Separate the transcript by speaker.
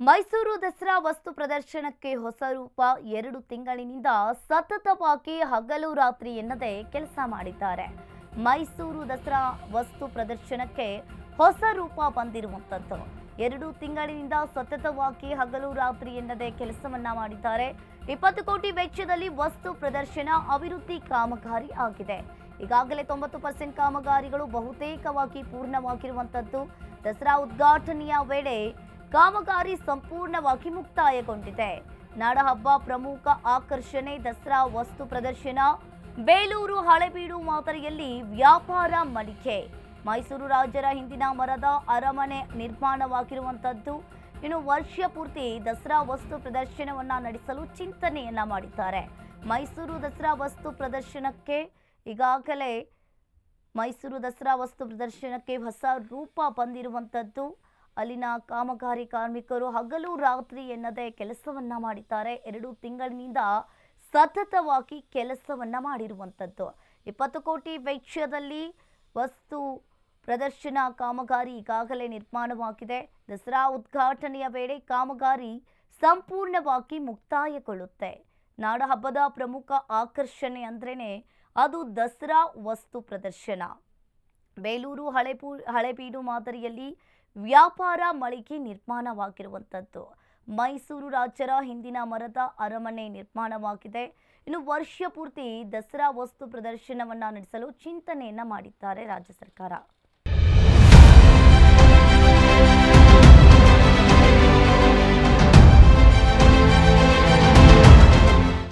Speaker 1: ಮೈಸೂರು ದಸರಾ ವಸ್ತು ಪ್ರದರ್ಶನಕ್ಕೆ ಹೊಸ ರೂಪ 2 ತಿಂಗಳಿನಿಂದ ಸತತವಾಗಿ ಹಗಲು ರಾತ್ರಿ ಎನ್ನದೆ ಕೆಲಸ ಮಾಡಿದ್ದಾರೆ. ಮೈಸೂರು ದಸರಾ ವಸ್ತು ಪ್ರದರ್ಶನಕ್ಕೆ ಹೊಸ ರೂಪ ಬಂದಿರುವಂತದ್ದು 2 ತಿಂಗಳಿನಿಂದ ಸತತವಾಗಿ ಹಗಲು ರಾತ್ರಿ ಎನ್ನದೆ ಕೆಲಸವನ್ನ ಮಾಡಿದ್ದಾರೆ. 20 ಕೋಟಿ ವೆಚ್ಚದಲ್ಲಿ ವಸ್ತು ಪ್ರದರ್ಶನ ಅಭಿವೃದ್ಧಿ ಕಾಮಗಾರಿ ಆಗಿದೆ. ಈಗಾಗಲೇ 90% ಕಾಮಗಾರಿಗಳು ಬಹುತೇಕವಾಗಿ ಪೂರ್ಣವಾಗಿರುವಂತದ್ದು. ದಸರಾ ಉದ್ಘಾಟನೆಯ ವೇಳೆ ಕಾಮಗಾರಿ ಸಂಪೂರ್ಣವಾಗಿ ಮುಕ್ತಾಯಗೊಂಡಿದೆ. ನಾಡಹಬ್ಬ ಪ್ರಮುಖ ಆಕರ್ಷಣೆ ದಸರಾ ವಸ್ತು ಪ್ರದರ್ಶನ. ಬೇಲೂರು ಹಳೆಬೀಡು ಮಾದರಿಯಲ್ಲಿ ವ್ಯಾಪಾರ ಮಳಿಗೆ. ಮೈಸೂರು ರಾಜರ ಹಿಂದಿನ ಮರದ ಅರಮನೆ ನಿರ್ಮಾಣವಾಗಿರುವಂತದ್ದು. ಇನ್ನು ವರ್ಷ ಪೂರ್ತಿ ದಸರಾ ವಸ್ತು ಪ್ರದರ್ಶನವನ್ನ ನಡೆಸಲು ಚಿಂತನೆಯನ್ನ ಮಾಡಿದ್ದಾರೆ. ಮೈಸೂರು ದಸರಾ ವಸ್ತು ಪ್ರದರ್ಶನಕ್ಕೆ ಈಗಾಗಲೇ ಮೈಸೂರು ದಸರಾ ವಸ್ತು ಪ್ರದರ್ಶನಕ್ಕೆ ಹೊಸ ರೂಪ ಬಂದಿರುವಂತದ್ದು. ಅಲ್ಲಿನ ಕಾಮಗಾರಿ ಕಾರ್ಮಿಕರು ಹಗಲು ರಾತ್ರಿ ಎನ್ನದೆ ಕೆಲಸವನ್ನ ಮಾಡಿದ್ದಾರೆ. 2 ತಿಂಗಳಿನಿಂದ ಸತತವಾಗಿ ಕೆಲಸವನ್ನ ಮಾಡಿರುವಂತದ್ದು. 20 ಕೋಟಿ ವೆಚ್ಚದಲ್ಲಿ ವಸ್ತು ಪ್ರದರ್ಶನ ಕಾಮಗಾರಿ ಈಗಾಗಲೇ ನಿರ್ಮಾಣವಾಗಿದೆ. ದಸರಾ ಉದ್ಘಾಟನೆಯ ವೇಳೆ ಕಾಮಗಾರಿ ಸಂಪೂರ್ಣವಾಗಿ ಮುಕ್ತಾಯಗೊಳ್ಳುತ್ತೆ. ನಾಡಹಬ್ಬದ ಪ್ರಮುಖ ಆಕರ್ಷಣೆ ಅಂದ್ರೇನೆ ಅದು ದಸರಾ ವಸ್ತು ಪ್ರದರ್ಶನ. ಬೇಲೂರು ಹಳೆಬೀಡು ಮಾದರಿಯಲ್ಲಿ ವ್ಯಾಪಾರ ಮಳಿಗೆ ನಿರ್ಮಾಣವಾಗಿರುವಂಥದ್ದು. ಮೈಸೂರು ರಾಜರ ಹಿಂದಿನ ಮರದ ಅರಮನೆ ನಿರ್ಮಾಣವಾಗಿದೆ. ಇನ್ನು ವರ್ಷ ಪೂರ್ತಿ ದಸರಾ ವಸ್ತು ಪ್ರದರ್ಶನವನ್ನ ನಡೆಸಲು ಚಿಂತನೆಯನ್ನ ಮಾಡಿದ್ದಾರೆ ರಾಜ್ಯ ಸರ್ಕಾರ.